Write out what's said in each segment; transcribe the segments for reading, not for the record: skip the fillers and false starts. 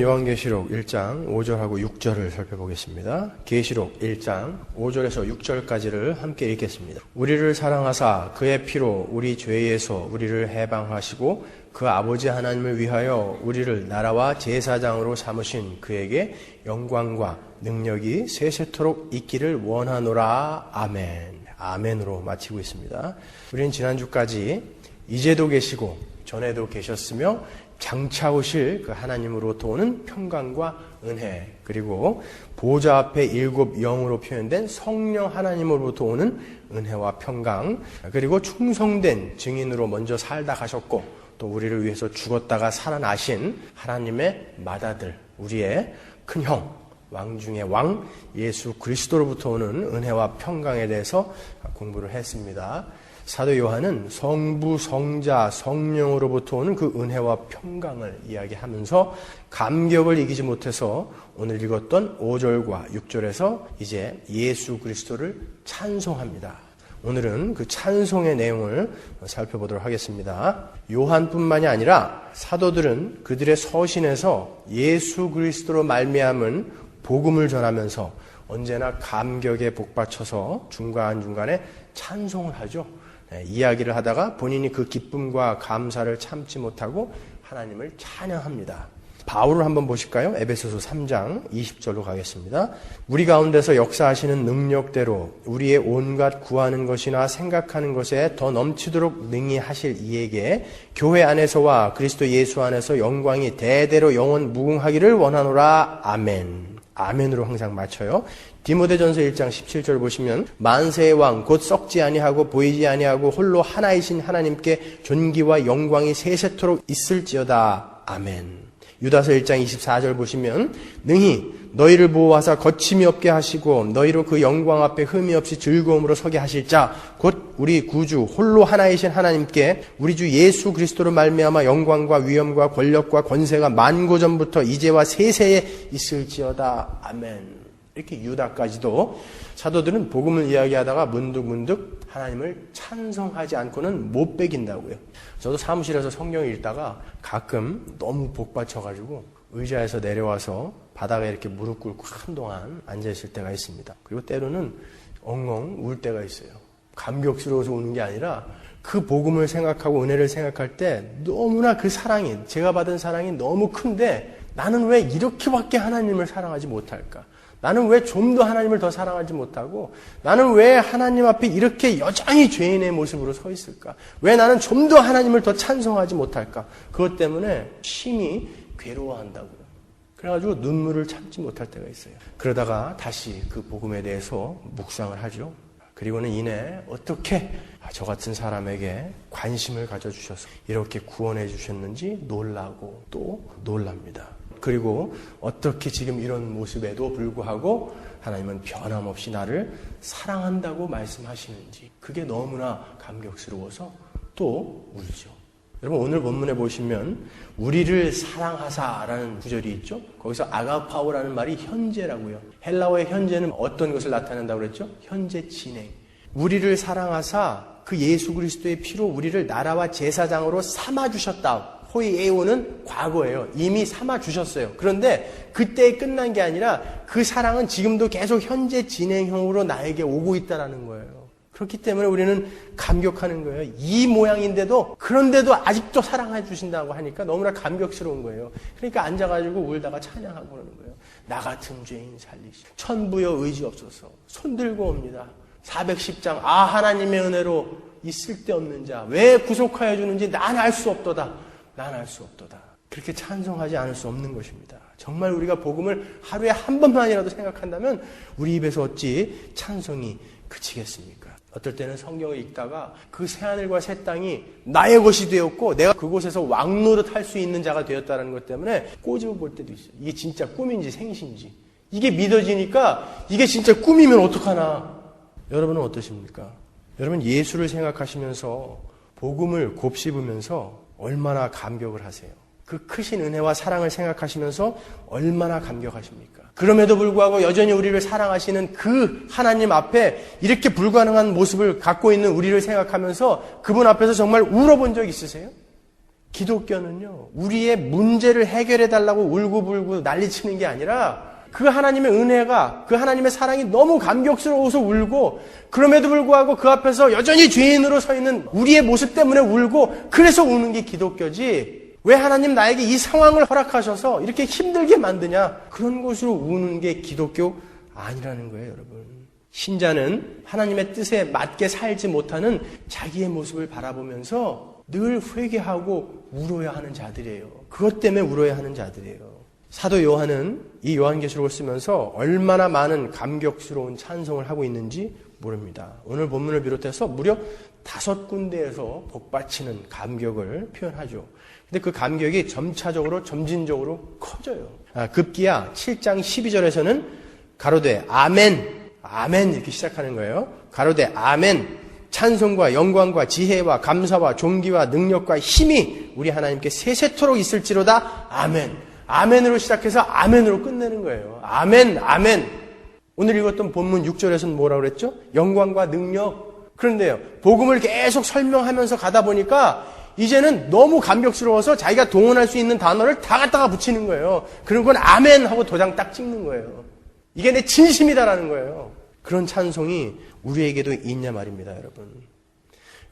요한계시록 1장 5절하고 6절을 살펴보겠습니다. 계시록 1장 5절에서 6절까지를 함께 읽겠습니다. 우리를 사랑하사 그의 피로 우리 죄에서 우리를 해방하시고 그 아버지 하나님을 위하여 우리를 나라와 제사장으로 삼으신 그에게 영광과 능력이 세세토록 있기를 원하노라. 아멘. 아멘으로 마치고 있습니다. 우리는 지난주까지 이제도 계시고 전에도 계셨으며 장차 오실 그 하나님으로부터 오는 평강과 은혜, 그리고 보좌 앞에 7 영으로 표현된 성령 하나님으로부터 오는 은혜와 평강, 그리고 충성된 증인으로 먼저 살다 가셨고 또 우리를 위해서 죽었다가 살아나신 하나님의 맏아들, 우리의 큰형, 왕 중의 왕 예수 그리스도로부터 오는 은혜와 평강에 대해서 공부를 했습니다. 사도 요한은 성부, 성자, 성령으로부터 오는 그 은혜와 평강을 이야기하면서 감격을 이기지 못해서 오늘 읽었던 5절과 6절에서 이제 예수 그리스도를 찬송합니다. 오늘은 그 찬송의 내용을 살펴보도록 하겠습니다. 요한뿐만이 아니라 사도들은 그들의 서신에서 예수 그리스도로 말미암은 복음을 전하면서 언제나 감격에 복받쳐서 중간중간에 찬송을 하죠. 이야기를 하다가 본인이 그 기쁨과 감사를 참지 못하고 하나님을 찬양합니다. 바울을 한번 보실까요? 에베소서 3장 20절로 가겠습니다. 우리 가운데서 역사하시는 능력대로 우리의 온갖 구하는 것이나 생각하는 것에 더 넘치도록 능히 하실 이에게 교회 안에서와 그리스도 예수 안에서 영광이 대대로 영원 무궁하기를 원하노라. 아멘. 아멘으로 항상 맞춰요. 디모데전서 1장 17절 보시면 만세의 왕 곧 썩지 아니하고 보이지 아니하고 홀로 하나이신 하나님께 존귀와 영광이 세세토록 있을지어다. 아멘. 유다서 1장 24절 보시면 능히 너희를 보호하사 거침이 없게 하시고 너희로 그 영광 앞에 흠이 없이 즐거움으로 서게 하실 자 곧 우리 구주 홀로 하나이신 하나님께 우리 주 예수 그리스도로 말미암아 영광과 위엄과 권력과 권세가 만고전부터 이제와 세세에 있을지어다. 아멘. 이렇게 유다까지도 사도들은 복음을 이야기하다가 문득문득 하나님을 찬송하지 않고는 못 베긴다고요. 저도 사무실에서 성경을 읽다가 가끔 너무 복받쳐가지고 의자에서 내려와서 바닥에 이렇게 무릎 꿇고 한동안 앉아있을 때가 있습니다. 그리고 때로는 엉엉 울 때가 있어요. 감격스러워서 우는 게 아니라 그 복음을 생각하고 은혜를 생각할 때 너무나 그 사랑이, 제가 받은 사랑이 너무 큰데 나는 왜 이렇게밖에 하나님을 사랑하지 못할까? 나는 왜 좀 더 하나님을 더 사랑하지 못하고 나는 왜 하나님 앞에 이렇게 여전히 죄인의 모습으로 서 있을까? 왜 나는 좀 더 하나님을 더 찬송하지 못할까? 그것 때문에 심히 괴로워한다고요. 그래가지고 눈물을 참지 못할 때가 있어요. 그러다가 다시 그 복음에 대해서 묵상을 하죠. 그리고는 이내 어떻게 저 같은 사람에게 관심을 가져주셔서 이렇게 구원해 주셨는지 놀라고 또 놀랍니다. 그리고 어떻게 지금 이런 모습에도 불구하고 하나님은 변함없이 나를 사랑한다고 말씀하시는지 그게 너무나 감격스러워서 또 울죠. 여러분 오늘 본문에 보시면 우리를 사랑하사라는 구절이 있죠. 거기서 아가파오라는 말이 현재라고요. 헬라어의 현재는 어떤 것을 나타낸다고 그랬죠? 현재 진행. 우리를 사랑하사 그 예수 그리스도의 피로 우리를 나라와 제사장으로 삼아주셨다. 호이에오는 과거예요. 이미 삼아주셨어요. 그런데 그때 끝난 게 아니라 그 사랑은 지금도 계속 현재 진행형으로 나에게 오고 있다는 거예요. 그렇기 때문에 우리는 감격하는 거예요. 이 모양인데도 그런데도 아직도 사랑해 주신다고 하니까 너무나 감격스러운 거예요. 그러니까 앉아가지고 울다가 찬양하고 그러는 거예요. 나 같은 죄인 살리시. 천부여 의지 없어서 손 들고 옵니다. 410장 하나님의 은혜로 있을 데 없는 자 왜 구속하여 주는지 난 알 수 없도다. 난 알 수 없도다. 그렇게 찬송하지 않을 수 없는 것입니다. 정말 우리가 복음을 하루에 한 번만이라도 생각한다면 우리 입에서 어찌 찬송이 그치겠습니까? 어떨 때는 성경을 읽다가 그 새하늘과 새 땅이 나의 것이 되었고 내가 그곳에서 왕노릇 할 수 있는 자가 되었다는 것 때문에 꼬집어 볼 때도 있어요. 이게 진짜 꿈인지 생신지 이게 믿어지니까 이게 진짜 꿈이면 어떡하나. 여러분은 어떠십니까? 여러분 예수를 생각하시면서 복음을 곱씹으면서 얼마나 감격을 하세요? 그 크신 은혜와 사랑을 생각하시면서 얼마나 감격하십니까? 그럼에도 불구하고 여전히 우리를 사랑하시는 그 하나님 앞에 이렇게 불가능한 모습을 갖고 있는 우리를 생각하면서 그분 앞에서 정말 울어본 적 있으세요? 기독교는요, 우리의 문제를 해결해 달라고 울고불고 난리치는 게 아니라 그 하나님의 은혜가, 그 하나님의 사랑이 너무 감격스러워서 울고, 그럼에도 불구하고 그 앞에서 여전히 죄인으로 서 있는 우리의 모습 때문에 울고, 그래서 우는 게 기독교지. 왜 하나님 나에게 이 상황을 허락하셔서 이렇게 힘들게 만드냐? 그런 것으로 우는 게 기독교 아니라는 거예요, 여러분. 신자는 하나님의 뜻에 맞게 살지 못하는 자기의 모습을 바라보면서 늘 회개하고 울어야 하는 자들이에요. 그것 때문에 울어야 하는 자들이에요. 사도 요한은 이 요한계시록을 쓰면서 얼마나 많은 감격스러운 찬송을 하고 있는지 모릅니다. 오늘 본문을 비롯해서 무려 5군데에서 복받치는 감격을 표현하죠. 근데 그 감격이 점차적으로 점진적으로 커져요. 급기야 7장 12절에서는 가로되 아멘, 아멘 이렇게 시작하는 거예요. 가로되 아멘, 찬송과 영광과 지혜와 감사와 존귀와 능력과 힘이 우리 하나님께 세세토록 있을지로다. 아멘. 아멘으로 시작해서 아멘으로 끝내는 거예요. 아멘, 아멘. 오늘 읽었던 본문 6절에서는 뭐라고 그랬죠? 영광과 능력. 그런데요, 복음을 계속 설명하면서 가다 보니까 이제는 너무 감격스러워서 자기가 동원할 수 있는 단어를 다 갖다가 붙이는 거예요. 그런 건 아멘 하고 도장 딱 찍는 거예요. 이게 내 진심이다라는 거예요. 그런 찬송이 우리에게도 있냐 말입니다, 여러분.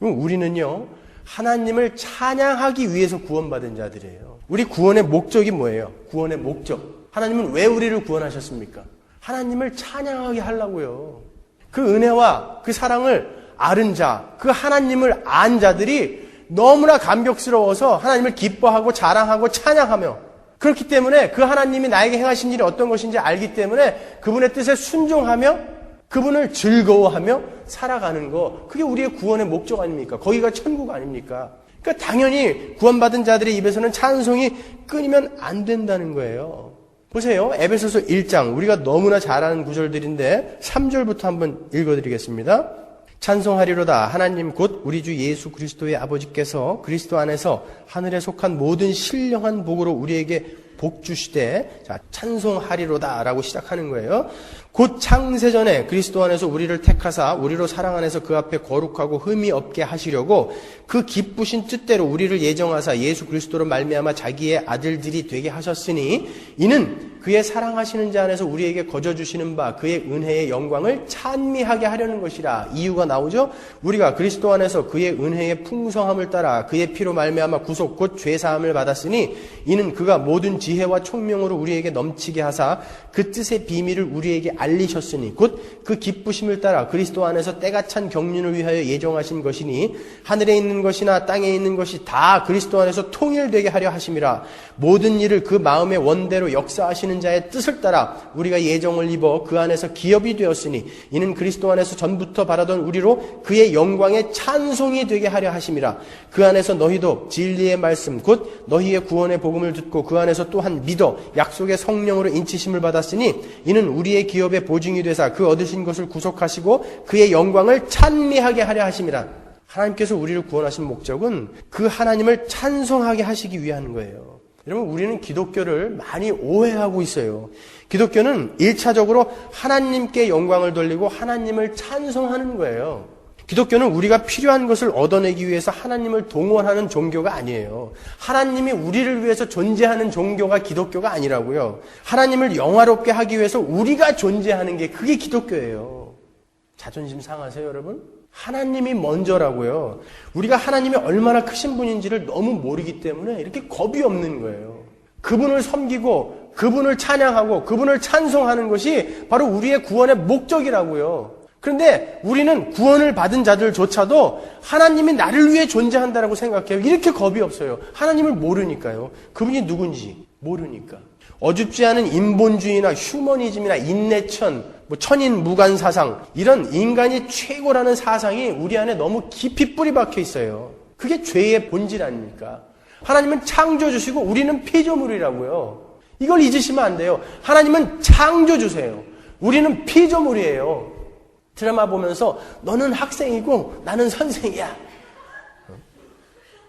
그럼 우리는요, 하나님을 찬양하기 위해서 구원받은 자들이에요. 우리 구원의 목적이 뭐예요? 구원의 목적. 하나님은 왜 우리를 구원하셨습니까? 하나님을 찬양하게 하려고요. 그 은혜와 그 사랑을 아는 자, 그 하나님을 안 자들이 너무나 감격스러워서 하나님을 기뻐하고 자랑하고 찬양하며, 그렇기 때문에 그 하나님이 나에게 행하신 일이 어떤 것인지 알기 때문에 그분의 뜻에 순종하며 그분을 즐거워하며 살아가는 거, 그게 우리의 구원의 목적 아닙니까? 거기가 천국 아닙니까? 그러니까 당연히 구원받은 자들의 입에서는 찬송이 끊이면 안 된다는 거예요. 보세요. 에베소서 1장, 우리가 너무나 잘 아는 구절들인데 3절부터 한번 읽어드리겠습니다. 찬송하리로다 하나님 곧 우리 주 예수 그리스도의 아버지께서 그리스도 안에서 하늘에 속한 모든 신령한 복으로 우리에게 복 주시되, 자, 찬송하리로다 라고 시작하는 거예요. 곧 창세전에 그리스도 안에서 우리를 택하사 우리로 사랑 안에서 그 앞에 거룩하고 흠이 없게 하시려고 그 기쁘신 뜻대로 우리를 예정하사 예수 그리스도로 말미암아 자기의 아들들이 되게 하셨으니, 이는 그의 사랑하시는 자 안에서 우리에게 거저 주시는 바 그의 은혜의 영광을 찬미하게 하려는 것이라. 이유가 나오죠. 우리가 그리스도 안에서 그의 은혜의 풍성함을 따라 그의 피로 말미암아 구속 곧 죄사함을 받았으니, 이는 그가 모든 지혜와 총명으로 우리에게 넘치게 하사 그 뜻의 비밀을 우리에게 알리셨으니, 곧 그 기쁘심을 따라 그리스도 안에서 때가 찬 경륜을 위하여 예정하신 것이니, 하늘에 있는 것이나 땅에 있는 것이 다 그리스도 안에서 통일되게 하려 하심이라. 모든 일을 그 마음의 원대로 역사하시는 자의 뜻을 따라 우리가 예정을 입어 그 안에서 기업이 되었으니, 이는 그리스도 안에서 전부터 바라던 우리로 그의 영광의 찬송이 되게 하려 하심이라. 그 안에서 너희도 진리의 말씀 곧 너희의 구원의 복음을 듣고 그 안에서 또한 믿어 약속의 성령으로 인치심을 받았으니, 이는 우리의 기업의 보증이 되사 그 얻으신 것을 구속하시고 그의 영광을 찬미하게 하려 하심이라. 하나님께서 우리를 구원하신 목적은 그 하나님을 찬송하게 하시기 위한 거예요. 여러분, 우리는 기독교를 많이 오해하고 있어요. 기독교는 1차적으로 하나님께 영광을 돌리고 하나님을 찬송하는 거예요. 기독교는 우리가 필요한 것을 얻어내기 위해서 하나님을 동원하는 종교가 아니에요. 하나님이 우리를 위해서 존재하는 종교가 기독교가 아니라고요. 하나님을 영화롭게 하기 위해서 우리가 존재하는 게 그게 기독교예요. 자존심 상하세요, 여러분? 하나님이 먼저라고요. 우리가 하나님이 얼마나 크신 분인지를 너무 모르기 때문에 이렇게 겁이 없는 거예요. 그분을 섬기고 그분을 찬양하고 그분을 찬송하는 것이 바로 우리의 구원의 목적이라고요. 그런데 우리는 구원을 받은 자들조차도 하나님이 나를 위해 존재한다라고 생각해요. 이렇게 겁이 없어요. 하나님을 모르니까요. 그분이 누군지 모르니까. 어줍지 않은 인본주의나 휴머니즘이나 인내천, 천인무관 사상, 이런 인간이 최고라는 사상이 우리 안에 너무 깊이 뿌리 박혀 있어요. 그게 죄의 본질 아닙니까? 하나님은 창조주시고 우리는 피조물이라고요. 이걸 잊으시면 안 돼요. 하나님은 창조주세요. 우리는 피조물이에요. 드라마 보면서 너는 학생이고 나는 선생이야.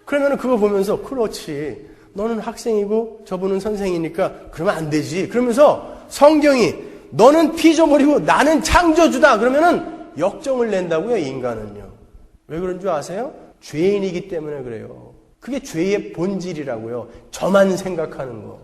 그러면 그거 보면서 그렇지. 너는 학생이고 저분은 선생이니까 그러면 안 되지. 그러면서 성경이 너는 피조물이고 나는 창조주다. 그러면은 역정을 낸다고요, 인간은요. 왜 그런 줄 아세요? 죄인이기 때문에 그래요. 그게 죄의 본질이라고요. 저만 생각하는 거.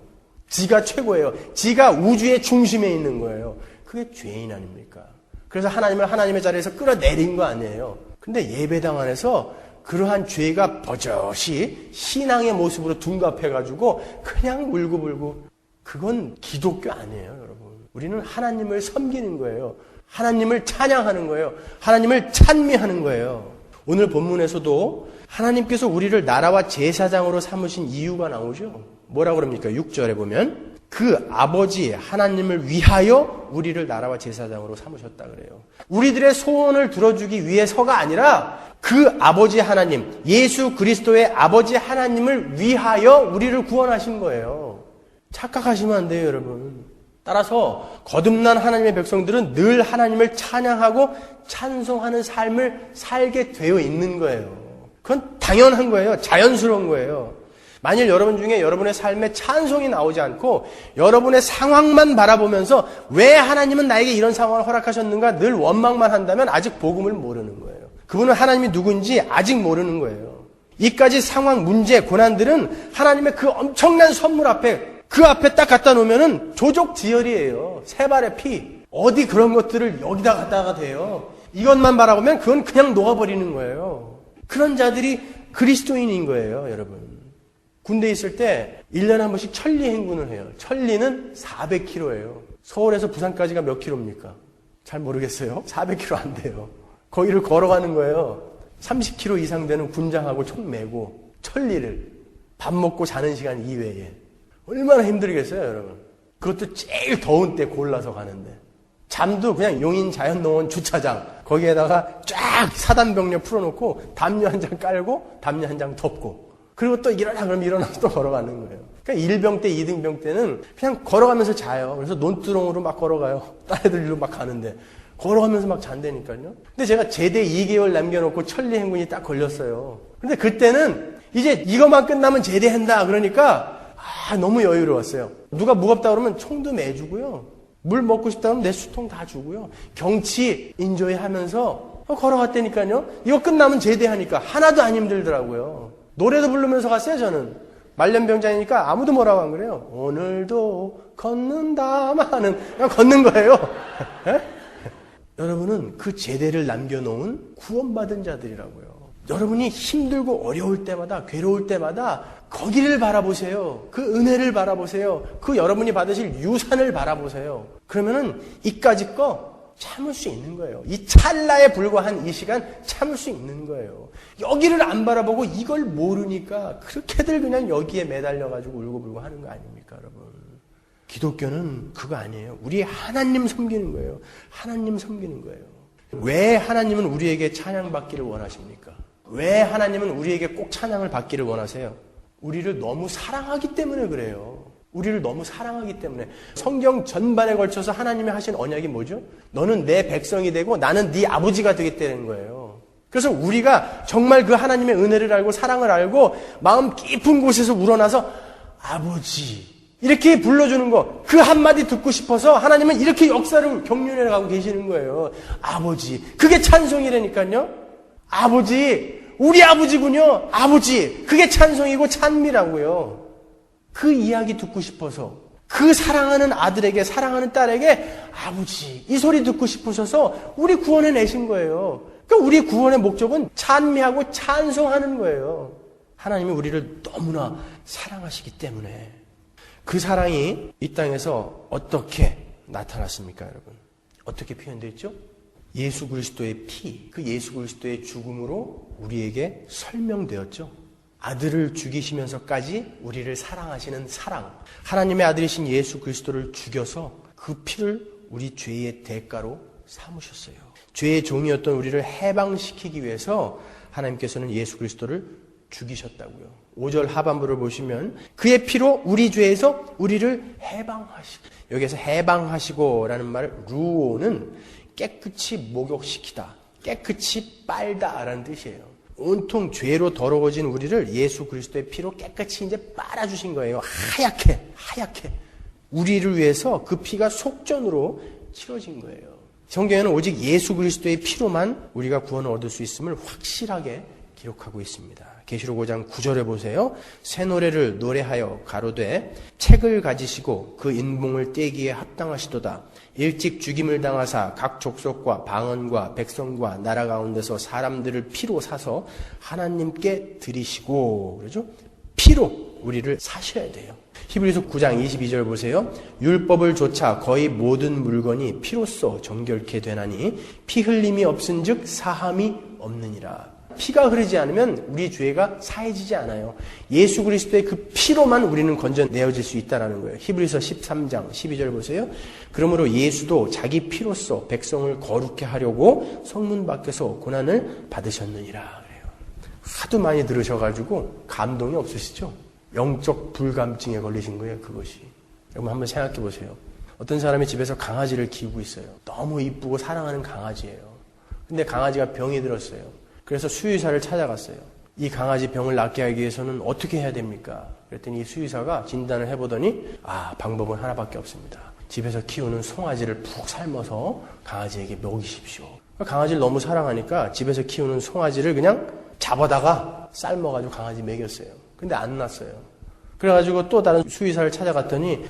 지가 최고예요. 지가 우주의 중심에 있는 거예요. 그게 죄인 아닙니까? 그래서 하나님을 하나님의 자리에서 끌어내린 거 아니에요. 근데 예배당 안에서 그러한 죄가 버젓이 신앙의 모습으로 둔갑해가지고 그냥 울고불고, 그건 기독교 아니에요, 여러분. 우리는 하나님을 섬기는 거예요. 하나님을 찬양하는 거예요. 하나님을 찬미하는 거예요. 오늘 본문에서도 하나님께서 우리를 나라와 제사장으로 삼으신 이유가 나오죠. 뭐라고 그럽니까? 6절에 보면 그 아버지 하나님을 위하여 우리를 나라와 제사장으로 삼으셨다 그래요. 우리들의 소원을 들어주기 위해서가 아니라 그 아버지 하나님, 예수 그리스도의 아버지 하나님을 위하여 우리를 구원하신 거예요. 착각하시면 안 돼요, 여러분. 따라서 거듭난 하나님의 백성들은 늘 하나님을 찬양하고 찬송하는 삶을 살게 되어 있는 거예요. 그건 당연한 거예요. 자연스러운 거예요. 만일 여러분 중에 여러분의 삶에 찬송이 나오지 않고 여러분의 상황만 바라보면서 왜 하나님은 나에게 이런 상황을 허락하셨는가 늘 원망만 한다면 아직 복음을 모르는 거예요. 그분은 하나님이 누군지 아직 모르는 거예요. 이까지 상황, 문제, 고난들은 하나님의 그 엄청난 선물 앞에, 그 앞에 딱 갖다 놓으면은 조족지혈이에요. 세 발의 피. 어디 그런 것들을 여기다 갖다가 대요. 이것만 바라보면 그건 그냥 녹아버리는 거예요. 그런 자들이 그리스도인인 거예요, 여러분. 군대에 있을 때 1년에 한 번씩 천리 행군을 해요. 천리는 400km예요. 서울에서 부산까지가 몇 킬로입니까? 잘 모르겠어요. 400km 안 돼요. 거기를 걸어가는 거예요. 30km 이상 되는 군장하고 총 메고 천리를 밥 먹고 자는 시간 이외에. 얼마나 힘들겠어요, 여러분. 그것도 제일 더운 때 골라서 가는데. 잠도 그냥 용인 자연농원 주차장 거기에다가 쫙 사단병력 풀어놓고 담요 한 장 깔고 담요 한 장 덮고, 그리고 또 일어나 그러면 일어나서 또 걸어가는 거예요. 그러니까 1병 때 2등병 때는 그냥 걸어가면서 자요. 그래서 논두렁으로 막 걸어가요. 딴 애들 일로 막 가는데 걸어가면서 막 잔다니까요. 근데 제가 제대 2개월 남겨놓고 천리 행군이 딱 걸렸어요. 근데 그때는 이제 이것만 끝나면 제대한다 그러니까 너무 여유로웠어요. 누가 무겁다 그러면 총도 매주고요. 물 먹고 싶다 그러면 내 수통 다 주고요. 경치 인조이 하면서 걸어갔다니까요. 이거 끝나면 제대하니까 하나도 안 힘들더라고요. 노래도 부르면서 갔어요, 저는. 말년병장이니까 아무도 뭐라고 안 그래요. 오늘도 걷는다마는 그냥 걷는 거예요. 여러분은 그 제대를 남겨놓은 구원받은 자들이라고요. 여러분이 힘들고 어려울 때마다, 괴로울 때마다 거기를 바라보세요. 그 은혜를 바라보세요. 그 여러분이 받으실 유산을 바라보세요. 그러면은 이까짓 거 참을 수 있는 거예요. 이 찰나에 불과한 이 시간 참을 수 있는 거예요. 여기를 안 바라보고 이걸 모르니까 그렇게들 그냥 여기에 매달려가지고 울고불고 하는 거 아닙니까, 여러분? 기독교는 그거 아니에요. 우리 하나님 섬기는 거예요. 하나님 섬기는 거예요. 왜 하나님은 우리에게 찬양받기를 원하십니까? 왜 하나님은 우리에게 꼭 찬양을 받기를 원하세요? 우리를 너무 사랑하기 때문에 그래요. 우리를 너무 사랑하기 때문에. 성경 전반에 걸쳐서 하나님이 하신 언약이 뭐죠? 너는 내 백성이 되고 나는 네 아버지가 되겠다는 거예요. 그래서 우리가 정말 그 하나님의 은혜를 알고 사랑을 알고 마음 깊은 곳에서 우러나서 아버지 이렇게 불러주는 거, 그 한마디 듣고 싶어서 하나님은 이렇게 역사를 경륜해 가고 계시는 거예요. 아버지. 그게 찬송이라니까요. 아버지. 우리 아버지군요. 아버지. 그게 찬송이고 찬미라고요. 그 이야기 듣고 싶어서, 그 사랑하는 아들에게, 사랑하는 딸에게 아버지 이 소리 듣고 싶으셔서 우리 구원해 내신 거예요. 그러니까 우리 구원의 목적은 찬미하고 찬송하는 거예요. 하나님이 우리를 너무나 사랑하시기 때문에. 그 사랑이 이 땅에서 어떻게 나타났습니까, 여러분? 어떻게 표현되어 있죠? 예수 그리스도의 피, 그 예수 그리스도의 죽음으로 우리에게 설명되었죠. 아들을 죽이시면서까지 우리를 사랑하시는 사랑. 하나님의 아들이신 예수 그리스도를 죽여서 그 피를 우리 죄의 대가로 삼으셨어요. 죄의 종이었던 우리를 해방시키기 위해서 하나님께서는 예수 그리스도를 죽이셨다고요. 5절 하반부를 보시면 그의 피로 우리 죄에서 우리를 해방하시고, 여기에서 해방하시고라는 말, 루오는 깨끗이 목욕시키다, 깨끗이 빨다라는 뜻이에요. 온통 죄로 더러워진 우리를 예수 그리스도의 피로 깨끗이 이제 빨아주신 거예요. 하얗게 우리를 위해서 그 피가 속전으로 치러진 거예요. 성경에는 오직 예수 그리스도의 피로만 우리가 구원을 얻을 수 있음을 확실하게 기록하고 있습니다. 계시록 5장 9절에 보세요. 새 노래를 노래하여 가로되 책을 가지시고 그 인봉을 떼기에 합당하시도다. 일찍 죽임을 당하사 각 족속과 방언과 백성과 나라 가운데서 사람들을 피로 사서 하나님께 드리시고, 그러죠? 피로 우리를 사셔야 돼요. 히브리서 9장 22절 보세요. 율법을 조차 거의 모든 물건이 피로써 정결케 되나니 피 흘림이 없은즉 사함이 없느니라. 피가 흐르지 않으면 우리 죄가 사해지지 않아요. 예수 그리스도의 그 피로만 우리는 건져내어질 수 있다는 거예요. 히브리서 13장 12절 보세요. 그러므로 예수도 자기 피로써 백성을 거룩케 하려고 성문 밖에서 고난을 받으셨느니라 그래요. 하도 많이 들으셔가지고 감동이 없으시죠? 영적 불감증에 걸리신 거예요, 그것이. 여러분 한번 생각해 보세요. 어떤 사람이 집에서 강아지를 키우고 있어요. 너무 이쁘고 사랑하는 강아지예요. 근데 강아지가 병이 들었어요. 그래서 수의사를 찾아갔어요. 이 강아지 병을 낫게 하기 위해서는 어떻게 해야 됩니까? 그랬더니 이 수의사가 진단을 해보더니 방법은 하나밖에 없습니다. 집에서 키우는 송아지를 푹 삶아서 강아지에게 먹이십시오. 강아지를 너무 사랑하니까 집에서 키우는 송아지를 그냥 잡아다가 삶아가지고 강아지 먹였어요. 근데 안 났어요. 그래가지고 또 다른 수의사를 찾아갔더니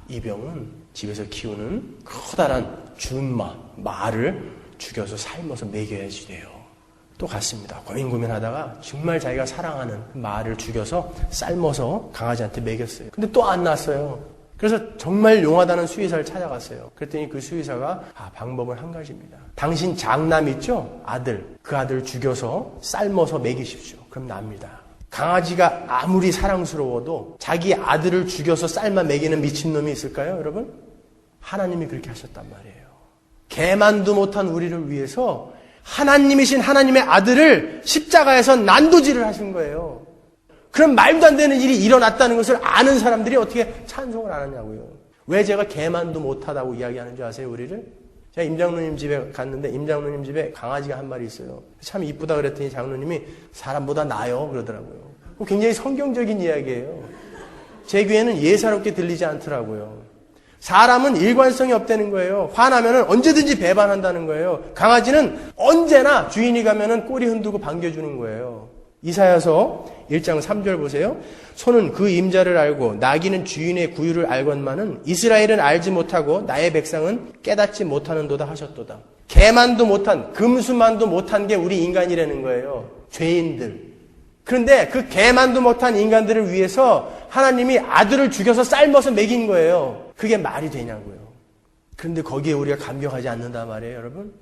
이 병은 집에서 키우는 커다란 준마, 말을 죽여서 삶아서 먹여야지 돼요. 또 갔습니다. 고민하다가 정말 자기가 사랑하는 말을 죽여서 삶아서 강아지한테 먹였어요. 근데 또 안 났어요. 그래서 정말 용하다는 수의사를 찾아갔어요. 그랬더니 그 수의사가 방법은 한 가지입니다. 당신 장남 있죠? 아들. 그 아들 죽여서 삶아서 먹이십시오. 그럼 납니다. 강아지가 아무리 사랑스러워도 자기 아들을 죽여서 삶아 먹이는 미친놈이 있을까요, 여러분? 하나님이 그렇게 하셨단 말이에요. 개만도 못한 우리를 위해서 하나님이신 하나님의 아들을 십자가에서 난도질을 하신 거예요. 그럼 말도 안 되는 일이 일어났다는 것을 아는 사람들이 어떻게 찬송을 안 하냐고요. 왜 제가 개만도 못하다고 이야기하는 줄 아세요, 우리를? 제가 임장로님 집에 갔는데 임장로님 집에 강아지가 한 마리 있어요. 참 이쁘다 그랬더니 장로님이 사람보다 나아요 그러더라고요. 굉장히 성경적인 이야기예요. 제 귀에는 예사롭게 들리지 않더라고요. 사람은 일관성이 없다는 거예요. 화나면 언제든지 배반한다는 거예요. 강아지는 언제나 주인이 가면 꼬리 흔들고 반겨주는 거예요. 이사야서 1장 3절 보세요. 소는 그 임자를 알고 나귀는 주인의 구유를 알건만은 이스라엘은 알지 못하고 나의 백성은 깨닫지 못하는도다 하셨도다. 개만도 못한, 금수만도 못한 게 우리 인간이라는 거예요. 죄인들. 그런데 그 개만도 못한 인간들을 위해서 하나님이 아들을 죽여서 삶아서 먹인 거예요. 그게 말이 되냐고요. 그런데 거기에 우리가 감격하지 않는단 말이에요, 여러분.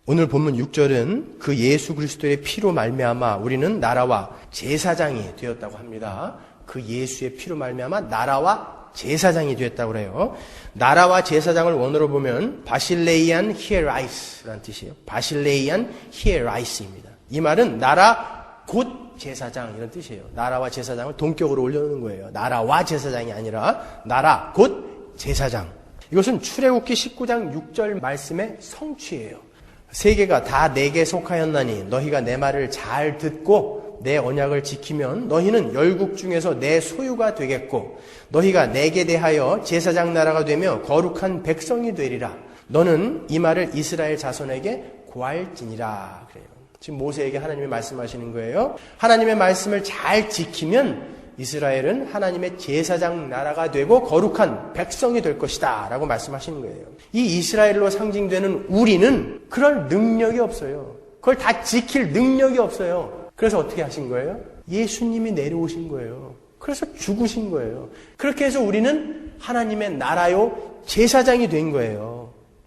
오늘 본문 6절은 그 예수 그리스도의 피로 말미암아 우리는 나라와 제사장이 되었다고 합니다. 그 예수의 피로 말미암아 나라와 제사장이 되었다고 그래요. 나라와 제사장을 원어로 보면 바실레이안 히에라이스라는 뜻이에요. 바실레이안 히에라이스입니다. 이 말은 나라 곧 제사장 이런 뜻이에요. 나라와 제사장을 동격으로 올려놓는 거예요. 나라와 제사장이 아니라 나라 곧 제사장. 이것은 출애굽기 19장 6절 말씀의 성취예요. 세계가 다 내게 속하였나니 너희가 내 말을 잘 듣고 내 언약을 지키면 너희는 열국 중에서 내 소유가 되겠고 너희가 내게 대하여 제사장 나라가 되며 거룩한 백성이 되리라. 너는 이 말을 이스라엘 자손에게 고할지니라. 그래요. 지금 모세에게 하나님이 말씀하시는 거예요. 하나님의 말씀을 잘 지키면 이스라엘은 하나님의 제사장 나라가 되고 거룩한 백성이 될 것이다 라고 말씀하시는 거예요. 이 이스라엘로 상징되는 우리는 그럴 능력이 없어요. 그걸 다 지킬 능력이 없어요. 그래서 어떻게 하신 거예요? 예수님이 내려오신 거예요. 그래서 죽으신 거예요. 그렇게 해서 우리는 하나님의 나라요 제사장이 된 거예요.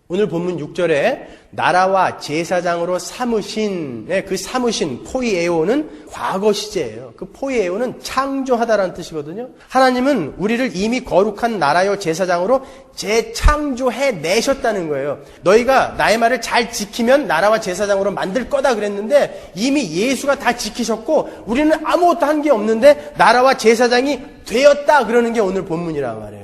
오늘 본문 6절에 나라와 제사장으로 삼으신 그 삼으신 포이에오는 과거 시제예요. 그 포이에오는 창조하다라는 뜻이거든요. 하나님은 우리를 이미 거룩한 나라요 제사장으로 재창조해 내셨다는 거예요. 너희가 나의 말을 잘 지키면 나라와 제사장으로 만들 거다 그랬는데 이미 예수가 다 지키셨고 우리는 아무것도 한 게 없는데 나라와 제사장이 되었다 그러는 게 오늘 본문이란 말이에요.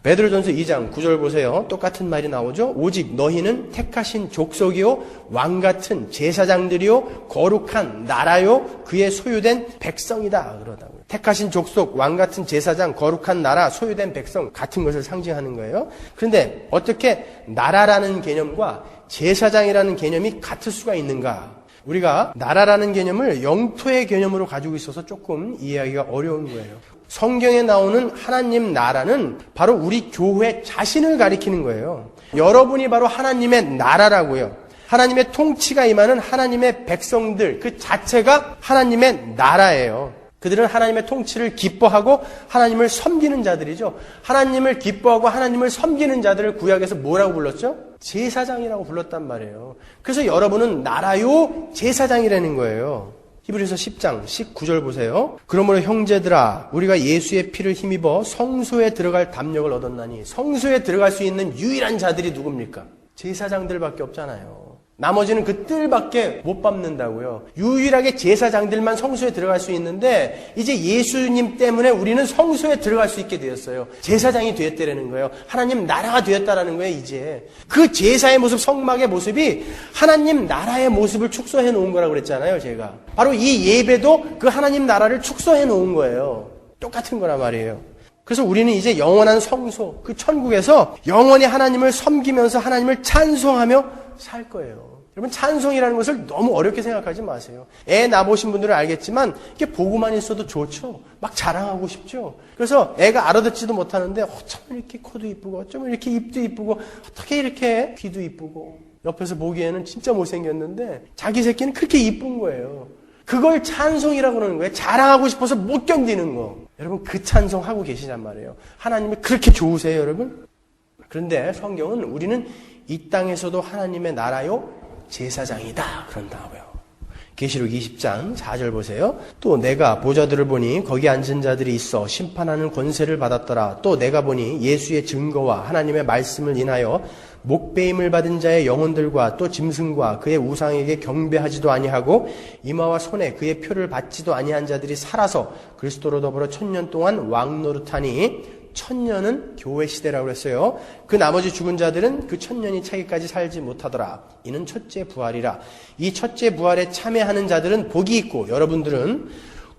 베드로전서 2장 9절 보세요. 똑같은 말이 나오죠. 오직 너희는 택하신 족속이요 왕같은 제사장들이요 거룩한 나라요 그의 소유된 백성이다 그러다고요. 택하신 족속 왕같은 제사장 거룩한 나라 소유된 백성 같은 것을 상징하는 거예요. 그런데 어떻게 나라라는 개념과 제사장이라는 개념이 같을 수가 있는가? 우리가 나라라는 개념을 영토의 개념으로 가지고 있어서 조금 이해하기가 어려운 거예요. 성경에 나오는 하나님 나라는 바로 우리 교회 자신을 가리키는 거예요. 여러분이 바로 하나님의 나라라고요. 하나님의 통치가 임하는 하나님의 백성들 그 자체가 하나님의 나라예요. 그들은 하나님의 통치를 기뻐하고 하나님을 섬기는 자들이죠. 하나님을 기뻐하고 하나님을 섬기는 자들을 구약에서 뭐라고 불렀죠? 제사장이라고 불렀단 말이에요. 그래서 여러분은 나라요 제사장이라는 거예요. 히브리서 10장 19절 보세요. 그러므로 형제들아 우리가 예수의 피를 힘입어 성소에 들어갈 담력을 얻었나니 성소에 들어갈 수 있는 유일한 자들이 누굽니까? 제사장들밖에 없잖아요. 나머지는 그 뜰밖에 못 밟는다고요. 유일하게 제사장들만 성소에 들어갈 수 있는데 이제 예수님 때문에 우리는 성소에 들어갈 수 있게 되었어요. 제사장이 되었다라는 거예요. 하나님 나라가 되었다라는 거예요. 이제 그 제사의 모습, 성막의 모습이 하나님 나라의 모습을 축소해 놓은 거라고 그랬잖아요. 제가 바로 이 예배도 그 하나님 나라를 축소해 놓은 거예요. 똑같은 거란 말이에요. 그래서 우리는 이제 영원한 성소, 그 천국에서 영원히 하나님을 섬기면서 하나님을 찬송하며 살 거예요. 여러분 찬송이라는 것을 너무 어렵게 생각하지 마세요. 애 낳아보신 분들은 알겠지만 이게 보고만 있어도 좋죠. 막 자랑하고 싶죠. 그래서 애가 알아듣지도 못하는데 어쩜 이렇게 코도 이쁘고 어쩜 이렇게 입도 이쁘고 어떻게 이렇게 귀도 이쁘고 옆에서 보기에는 진짜 못생겼는데 자기 새끼는 그렇게 이쁜 거예요. 그걸 찬송이라고 그러는 거예요. 자랑하고 싶어서 못 견디는 거. 여러분 그 찬송하고 계시단 말이에요. 하나님이 그렇게 좋으세요 여러분? 그런데 성경은 우리는 이 땅에서도 하나님의 나라요 제사장이다 그런다고요. 계시록 20장 4절 보세요. 또 내가 보좌들을 보니 거기 앉은 자들이 있어 심판하는 권세를 받았더라. 또 내가 보니 예수의 증거와 하나님의 말씀을 인하여 목배임을 받은 자의 영혼들과 또 짐승과 그의 우상에게 경배하지도 아니하고 이마와 손에 그의 표를 받지도 아니한 자들이 살아서 그리스도로 더불어 1000년 동안 왕노릇하니 1000년은 교회 시대라고 했어요. 그 나머지 죽은 자들은 그 1000년이 차기까지 살지 못하더라. 이는 첫째 부활이라. 이 첫째 부활에 참여하는 자들은 복이 있고 여러분들은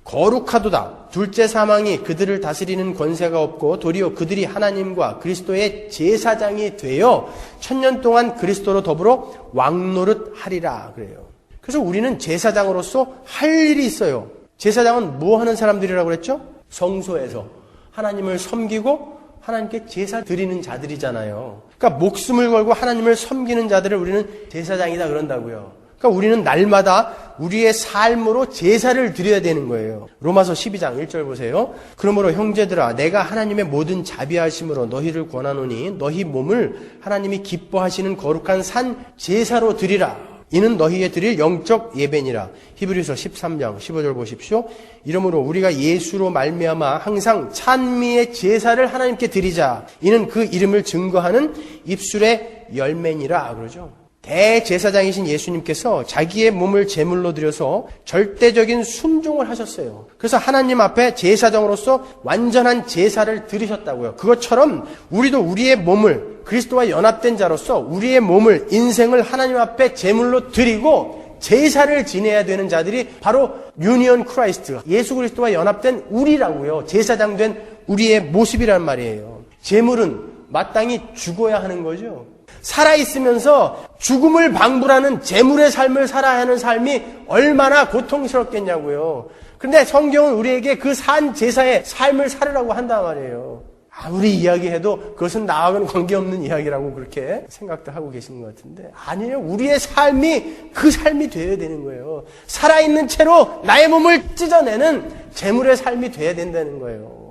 거룩하도다. 둘째 사망이 그들을 다스리는 권세가 없고 도리어 그들이 하나님과 그리스도의 제사장이 되어 1000년 동안 그리스도로 더불어 왕노릇하리라 그래요. 그래서 우리는 제사장으로서 할 일이 있어요. 제사장은 뭐 하는 사람들이라고 그랬죠? 성소에서 하나님을 섬기고 하나님께 제사 드리는 자들이잖아요. 그러니까 목숨을 걸고 하나님을 섬기는 자들을 우리는 제사장이다 그런다고요. 그러니까 우리는 날마다 우리의 삶으로 제사를 드려야 되는 거예요. 로마서 12장 1절 보세요. 그러므로 형제들아 내가 하나님의 모든 자비하심으로 너희를 권하노니 너희 몸을 하나님이 기뻐하시는 거룩한 산 제사로 드리라. 이는 너희에 드릴 영적 예배니라. 히브리서 13장 15절 보십시오. 이러므로 우리가 예수로 말미암아 항상 찬미의 제사를 하나님께 드리자. 이는 그 이름을 증거하는 입술의 열매니라 그러죠. 대제사장이신 예수님께서 자기의 몸을 제물로 드려서 절대적인 순종을 하셨어요. 그래서 하나님 앞에 제사장으로서 완전한 제사를 드리셨다고요. 그것처럼 우리도 우리의 몸을 그리스도와 연합된 자로서 우리의 몸을 인생을 하나님 앞에 제물로 드리고 제사를 지내야 되는 자들이 바로 유니언 크라이스트, 예수 그리스도와 연합된 우리라고요. 제사장 된 우리의 모습이란 말이에요. 제물은 마땅히 죽어야 하는 거죠. 살아있으면서 죽음을 방불하는 제물의 삶을 살아야 하는 삶이 얼마나 고통스럽겠냐고요. 그런데 성경은 우리에게 그 산 제사의 삶을 살으라고 한단 말이에요. 아무리 이야기해도 그것은 나하고는 관계없는 이야기라고 그렇게 생각도 하고 계시는 것 같은데 아니에요. 우리의 삶이 그 삶이 되어야 되는 거예요. 살아있는 채로 나의 몸을 찢어내는 제물의 삶이 되어야 된다는 거예요.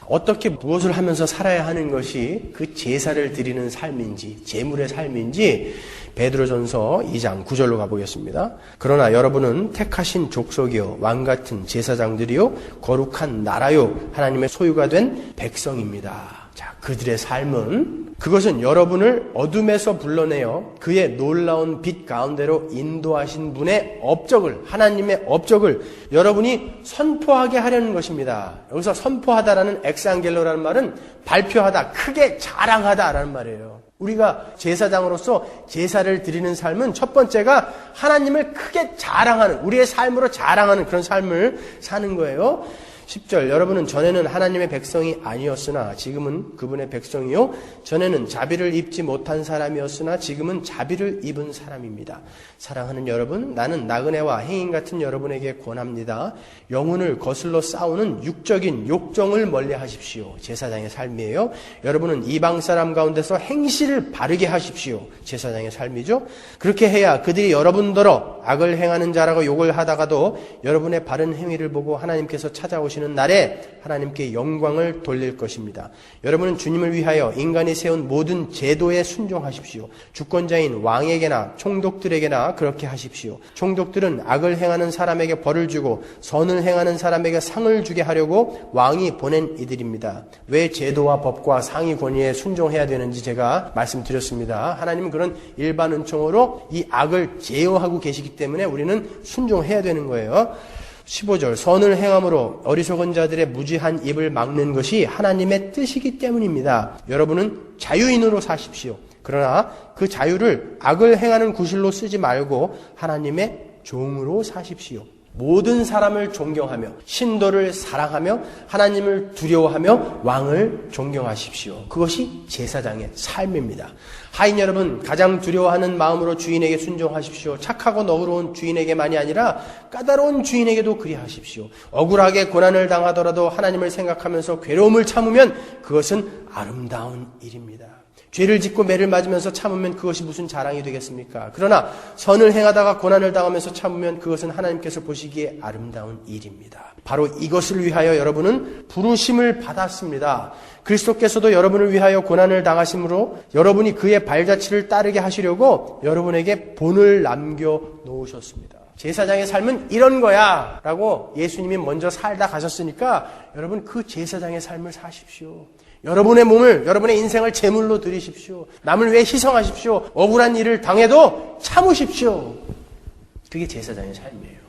어떻게 무엇을 하면서 살아야 하는 것이 그 제사를 드리는 삶인지 제물의 삶인지 베드로전서 2장 9절로 가보겠습니다. 그러나 여러분은 택하신 족속이요 왕같은 제사장들이요 거룩한 나라요 하나님의 소유가 된 백성입니다. 자, 그들의 삶은 그것은 여러분을 어둠에서 불러내어 그의 놀라운 빛 가운데로 인도하신 분의 업적을 하나님의 업적을 여러분이 선포하게 하려는 것입니다. 여기서 선포하다라는 엑스안겔로라는 말은 발표하다, 크게 자랑하다라는 말이에요. 우리가 제사장으로서 제사를 드리는 삶은 첫 번째가 하나님을 크게 자랑하는 우리의 삶으로 자랑하는 그런 삶을 사는 거예요. 10절 여러분은 전에는 하나님의 백성이 아니었으나 지금은 그분의 백성이요 전에는 자비를 입지 못한 사람이었으나 지금은 자비를 입은 사람입니다. 사랑하는 여러분, 나는 나그네와 행인 같은 여러분에게 권합니다. 영혼을 거슬러 싸우는 육적인 욕정을 멀리하십시오. 제사장의 삶이에요. 여러분은 이방 사람 가운데서 행실을 바르게 하십시오. 제사장의 삶이죠. 그렇게 해야 그들이 여러분더러 악을 행하는 자라고 욕을 하다가도 여러분의 바른 행위를 보고 하나님께서 찾아오시는 날에 하나님께 영광을 돌릴 것입니다. 여러분은 주님을 위하여 인간이 세운 모든 제도에 순종하십시오. 주권자인 왕에게나 총독들에게나 그렇게 하십시오. 총독들은 악을 행하는 사람에게 벌을 주고 선을 행하는 사람에게 상을 주게 하려고 왕이 보낸 이들입니다. 왜 제도와 법과 상위 권위에 순종해야 되는지 제가 말씀드렸습니다. 하나님은 그런 일반 은총으로 이 악을 제어하고 계시기 때문에 우리는 순종해야 되는 거예요. 15절 선을 행함으로 어리석은 자들의 무지한 입을 막는 것이 하나님의 뜻이기 때문입니다. 여러분은 자유인으로 사십시오. 그러나 그 자유를 악을 행하는 구실로 쓰지 말고 하나님의 종으로 사십시오. 모든 사람을 존경하며 신도를 사랑하며 하나님을 두려워하며 왕을 존경하십시오. 그것이 제사장의 삶입니다. 하인 여러분, 가장 두려워하는 마음으로 주인에게 순종하십시오. 착하고 너그러운 주인에게만이 아니라 까다로운 주인에게도 그리하십시오. 억울하게 고난을 당하더라도 하나님을 생각하면서 괴로움을 참으면 그것은 아름다운 일입니다. 죄를 짓고 매를 맞으면서 참으면 그것이 무슨 자랑이 되겠습니까? 그러나 선을 행하다가 고난을 당하면서 참으면 그것은 하나님께서 보시기에 아름다운 일입니다. 바로 이것을 위하여 여러분은 부르심을 받았습니다. 그리스도께서도 여러분을 위하여 고난을 당하심으로 여러분이 그의 발자취를 따르게 하시려고 여러분에게 본을 남겨 놓으셨습니다. 제사장의 삶은 이런 거야 라고 예수님이 먼저 살다 가셨으니까 여러분 그 제사장의 삶을 사십시오. 여러분의 몸을, 여러분의 인생을 제물로 드리십시오. 남을 위해 희생하십시오. 억울한 일을 당해도 참으십시오. 그게 제사장의 삶이에요.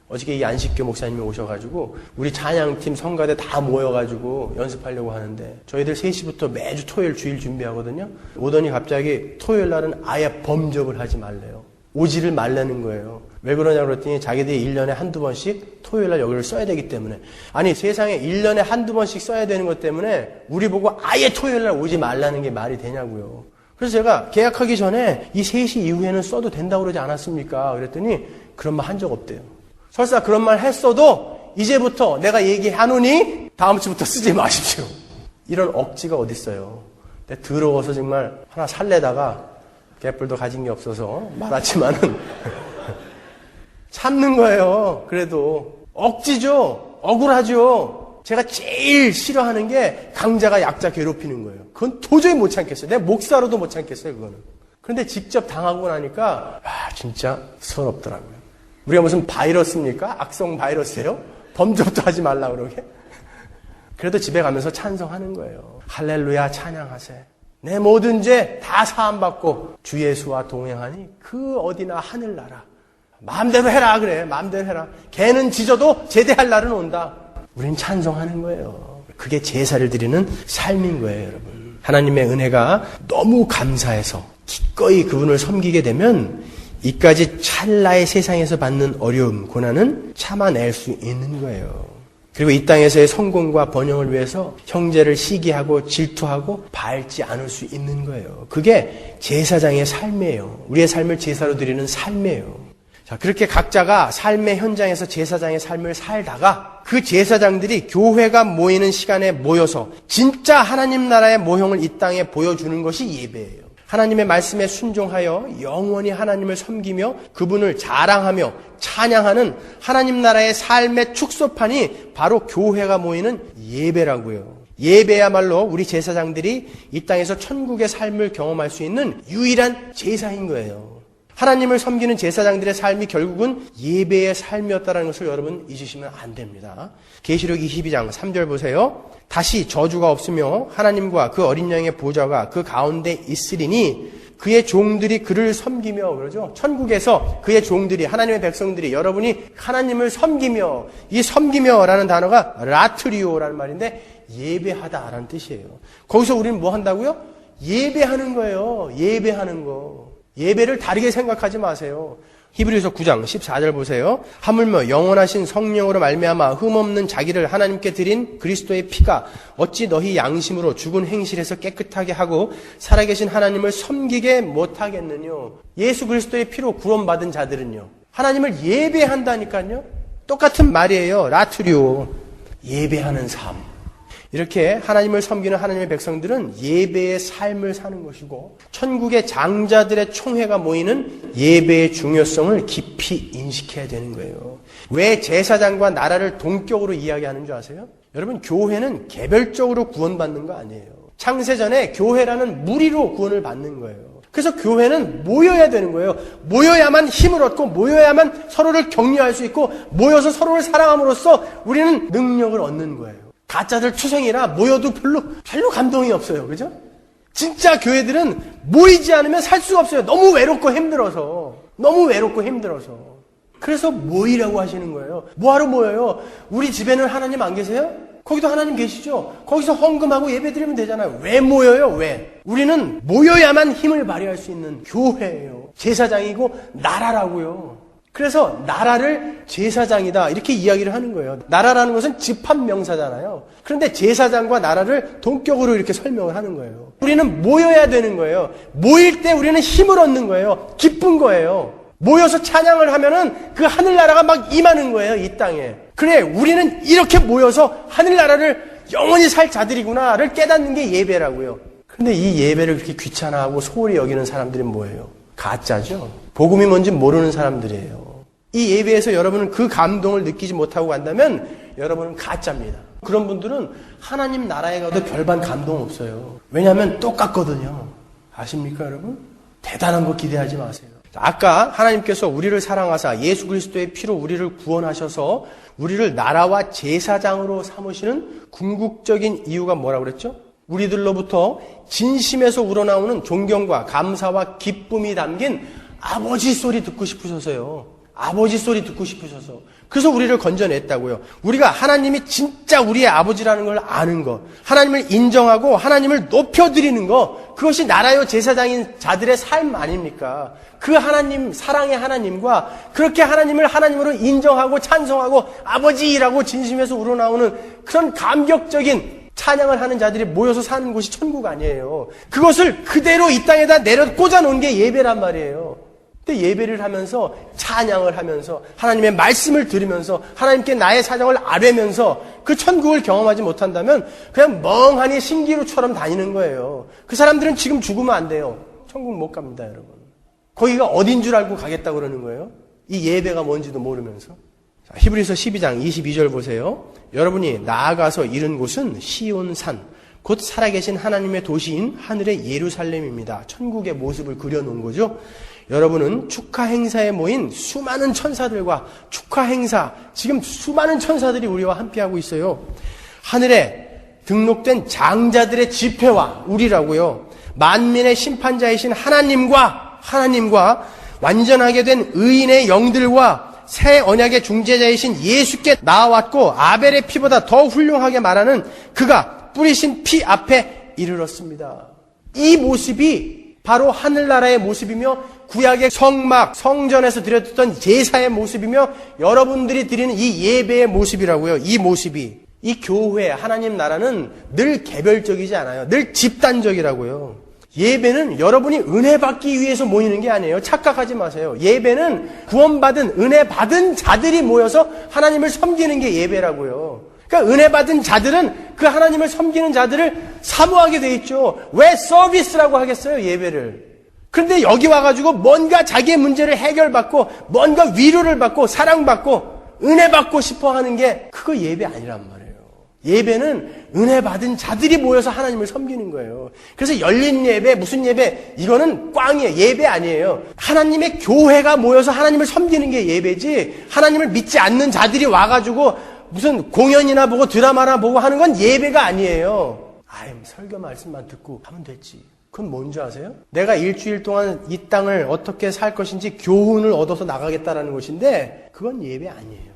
어저께 이 안식교 목사님이 오셔가지고 우리 찬양팀 성가대 다 모여가지고 연습하려고 하는데 저희들 3시부터 매주 토요일 주일 준비하거든요. 오더니 갑자기 토요일 날은 아예 범접을 하지 말래요. 오지를 말라는 거예요. 왜 그러냐고 그랬더니 자기들이 1년에 한두 번씩 토요일 날 여기를 써야 되기 때문에. 아니 세상에 1년에 한두 번씩 써야 되는 것 때문에 우리 보고 아예 토요일 날 오지 말라는 게 말이 되냐고요. 그래서 제가 계약하기 전에 이 3시 이후에는 써도 된다고 그러지 않았습니까? 그랬더니 그런 말 한 적 없대요. 설사 그런 말 했어도 이제부터 내가 얘기하노니 다음 주부터 쓰지 마십시오. 이런 억지가 어딨어요. 내가 더러워서 정말 하나 살래다가 개뿔도 가진 게 없어서 말았지만은 참는 거예요. 그래도 억지죠. 억울하죠. 제가 제일 싫어하는 게 강자가 약자 괴롭히는 거예요. 그건 도저히 못 참겠어요. 내 목사로도 못 참겠어요. 그거는. 그런데 직접 당하고 나니까 진짜 서럽더라고요. 우리가 무슨 바이러스입니까? 악성 바이러스예요? 범접도 하지 말라 그러게. 그래도 집에 가면서 찬송하는 거예요. 할렐루야 찬양하세. 내 모든 죄 다 사함받고 주 예수와 동행하니 그 어디나 하늘나라. 마음대로 해라 그래. 마음대로 해라. 개는 짖어도 제대할 날은 온다. 우린 찬송하는 거예요. 그게 제사를 드리는 삶인 거예요, 여러분. 하나님의 은혜가 너무 감사해서 기꺼이 그분을 섬기게 되면 이까지 찰나의 세상에서 받는 어려움, 고난은 참아낼 수 있는 거예요. 그리고 이 땅에서의 성공과 번영을 위해서 형제를 시기하고 질투하고 밟지 않을 수 있는 거예요. 그게 제사장의 삶이에요. 우리의 삶을 제사로 드리는 삶이에요. 자, 그렇게 각자가 삶의 현장에서 제사장의 삶을 살다가 그 제사장들이 교회가 모이는 시간에 모여서 진짜 하나님 나라의 모형을 이 땅에 보여주는 것이 예배예요. 하나님의 말씀에 순종하여 영원히 하나님을 섬기며 그분을 자랑하며 찬양하는 하나님 나라의 삶의 축소판이 바로 교회가 모이는 예배라고요. 예배야말로 우리 제사장들이 이 땅에서 천국의 삶을 경험할 수 있는 유일한 제사인 거예요. 하나님을 섬기는 제사장들의 삶이 결국은 예배의 삶이었다는 것을 여러분 잊으시면 안 됩니다. 계시록 22장 3절 보세요. 다시 저주가 없으며 하나님과 그 어린 양의 보좌가 그 가운데 있으리니 그의 종들이 그를 섬기며 그러죠. 천국에서 그의 종들이 하나님의 백성들이 여러분이 하나님을 섬기며 이 섬기며라는 단어가 라트리오라는 말인데 예배하다라는 뜻이에요. 거기서 우리는 뭐 한다고요? 예배하는 거예요. 예배하는 거. 예배를 다르게 생각하지 마세요. 히브리서 9장 14절 보세요. 하물며 영원하신 성령으로 말미암아 흠없는 자기를 하나님께 드린 그리스도의 피가 어찌 너희 양심으로 죽은 행실에서 깨끗하게 하고 살아계신 하나님을 섬기게 못하겠느냐. 예수 그리스도의 피로 구원받은 자들은요, 하나님을 예배한다니까요. 똑같은 말이에요. 라투리오. 예배하는 삶. 이렇게 하나님을 섬기는 하나님의 백성들은 예배의 삶을 사는 것이고, 천국의 장자들의 총회가 모이는 예배의 중요성을 깊이 인식해야 되는 거예요. 왜 제사장과 나라를 동격으로 이야기하는 줄 아세요? 여러분, 교회는 개별적으로 구원받는 거 아니에요. 창세전에 교회라는 무리로 구원을 받는 거예요. 그래서 교회는 모여야 되는 거예요. 모여야만 힘을 얻고, 모여야만 서로를 격려할 수 있고, 모여서 서로를 사랑함으로써 우리는 능력을 얻는 거예요. 가짜들 투생이라 모여도 별로 감동이 없어요. 그죠? 진짜 교회들은 모이지 않으면 살 수가 없어요. 너무 외롭고 힘들어서. 그래서 모이라고 하시는 거예요. 뭐하러 모여요? 우리 집에는 하나님 안 계세요? 거기도 하나님 계시죠? 거기서 헌금하고 예배드리면 되잖아요. 왜 모여요? 왜? 우리는 모여야만 힘을 발휘할 수 있는 교회예요. 제사장이고 나라라고요. 그래서 나라를 제사장이다 이렇게 이야기를 하는 거예요. 나라라는 것은 집합명사잖아요. 그런데 제사장과 나라를 동격으로 이렇게 설명을 하는 거예요. 우리는 모여야 되는 거예요. 모일 때 우리는 힘을 얻는 거예요. 기쁜 거예요. 모여서 찬양을 하면은 그 하늘나라가 막 임하는 거예요. 이 땅에. 그래, 우리는 이렇게 모여서 하늘나라를 영원히 살 자들이구나를 깨닫는 게 예배라고요. 그런데 이 예배를 그렇게 귀찮아하고 소홀히 여기는 사람들은 뭐예요? 가짜죠. 복음이 뭔지 모르는 사람들이에요. 이 예배에서 여러분은 그 감동을 느끼지 못하고 간다면 여러분은 가짜입니다. 그런 분들은 하나님 나라에 가도 별반 감동 없어요. 왜냐하면 똑같거든요. 아십니까, 여러분? 대단한 거 기대하지 마세요. 아까 하나님께서 우리를 사랑하사 예수 그리스도의 피로 우리를 구원하셔서 우리를 나라와 제사장으로 삼으시는 궁극적인 이유가 뭐라고 그랬죠? 우리들로부터 진심에서 우러나오는 존경과 감사와 기쁨이 담긴 아버지 소리 듣고 싶으셔서요. 아버지 소리 듣고 싶으셔서. 그래서 우리를 건져냈다고요. 우리가 하나님이 진짜 우리의 아버지라는 걸 아는 것, 하나님을 인정하고 하나님을 높여드리는 것, 그것이 나라요 제사장인 자들의 삶 아닙니까? 그 하나님, 사랑의 하나님과 그렇게 하나님을 하나님으로 인정하고 찬송하고 아버지라고 진심에서 우러나오는 그런 감격적인 찬양을 하는 자들이 모여서 사는 곳이 천국 아니에요. 그것을 그대로 이 땅에다 내려 꽂아놓은 게 예배란 말이에요. 근데 예배를 하면서 찬양을 하면서 하나님의 말씀을 들으면서 하나님께 나의 사정을 아뢰면서 그 천국을 경험하지 못한다면 그냥 멍하니 신기루처럼 다니는 거예요. 그 사람들은 지금 죽으면 안 돼요. 천국 못 갑니다, 여러분. 거기가 어딘 줄 알고 가겠다고 그러는 거예요. 이 예배가 뭔지도 모르면서. 자, 히브리서 12장 22절 보세요. 여러분이 나아가서 이른 곳은 시온산, 곧 살아계신 하나님의 도시인 하늘의 예루살렘입니다. 천국의 모습을 그려놓은 거죠. 여러분은 축하 행사에 모인 수많은 천사들과 축하 행사, 지금 수많은 천사들이 우리와 함께하고 있어요. 하늘에 등록된 장자들의 집회와 우리라고요. 만민의 심판자이신 하나님과 완전하게 된 의인의 영들과 새 언약의 중재자이신 예수께 나아왔고 아벨의 피보다 더 훌륭하게 말하는 그가 뿌리신 피 앞에 이르렀습니다. 이 모습이 바로 하늘나라의 모습이며 구약의 성막, 성전에서 드렸던 제사의 모습이며 여러분들이 드리는 이 예배의 모습이라고요. 이 모습이. 이 교회, 하나님 나라는 늘 개별적이지 않아요. 늘 집단적이라고요. 예배는 여러분이 은혜 받기 위해서 모이는 게 아니에요. 착각하지 마세요. 예배는 구원받은, 은혜 받은 자들이 모여서 하나님을 섬기는 게 예배라고요. 그러니까 은혜 받은 자들은 그 하나님을 섬기는 자들을 사모하게 돼 있죠. 왜 서비스라고 하겠어요, 예배를. 그런데 여기 와가지고 뭔가 자기의 문제를 해결받고 뭔가 위로를 받고 사랑받고 은혜 받고 싶어 하는 게 그거 예배 아니란 말이에요. 예배는 은혜 받은 자들이 모여서 하나님을 섬기는 거예요. 그래서 열린 예배, 무슨 예배, 이거는 꽝이에요. 예배 아니에요. 하나님의 교회가 모여서 하나님을 섬기는 게 예배지, 하나님을 믿지 않는 자들이 와가지고 무슨 공연이나 보고 드라마나 보고 하는 건 예배가 아니에요. 설교 말씀만 듣고 하면 됐지. 그건 뭔지 아세요? 내가 일주일 동안 이 땅을 어떻게 살 것인지 교훈을 얻어서 나가겠다라는 것인데 그건 예배 아니에요.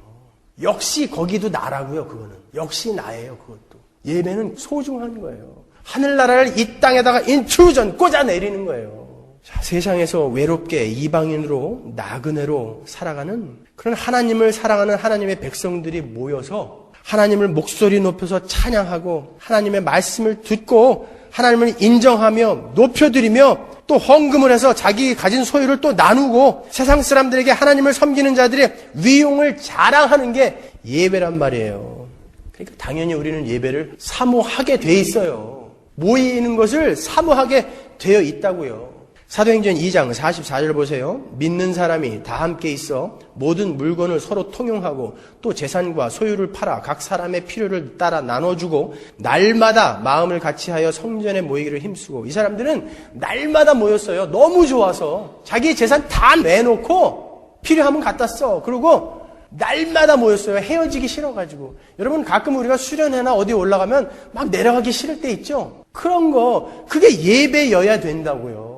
역시 거기도 나라고요. 그거는 역시 나예요. 그것도 예배는 소중한 거예요. 하늘나라를 이 땅에다가 인트루전 꽂아내리는 거예요. 세상에서 외롭게 이방인으로 나그네로 살아가는 그런 하나님을 사랑하는 하나님의 백성들이 모여서 하나님을 목소리 높여서 찬양하고 하나님의 말씀을 듣고 하나님을 인정하며 높여드리며 또 헌금을 해서 자기 가진 소유를 또 나누고 세상 사람들에게 하나님을 섬기는 자들의 위용을 자랑하는 게 예배란 말이에요. 그러니까 당연히 우리는 예배를 사모하게 돼 있어요. 모이는 것을 사모하게 되어 있다고요. 사도행전 2장 44절 보세요. 믿는 사람이 다 함께 있어 모든 물건을 서로 통용하고 또 재산과 소유를 팔아 각 사람의 필요를 따라 나눠주고 날마다 마음을 같이하여 성전에 모이기를 힘쓰고, 이 사람들은 날마다 모였어요. 너무 좋아서 자기 재산 다 내놓고 필요하면 갖다 써. 그리고 날마다 모였어요. 헤어지기 싫어가지고. 여러분 가끔 우리가 수련회나 어디 올라가면 막 내려가기 싫을 때 있죠. 그런 거 그게 예배여야 된다고요.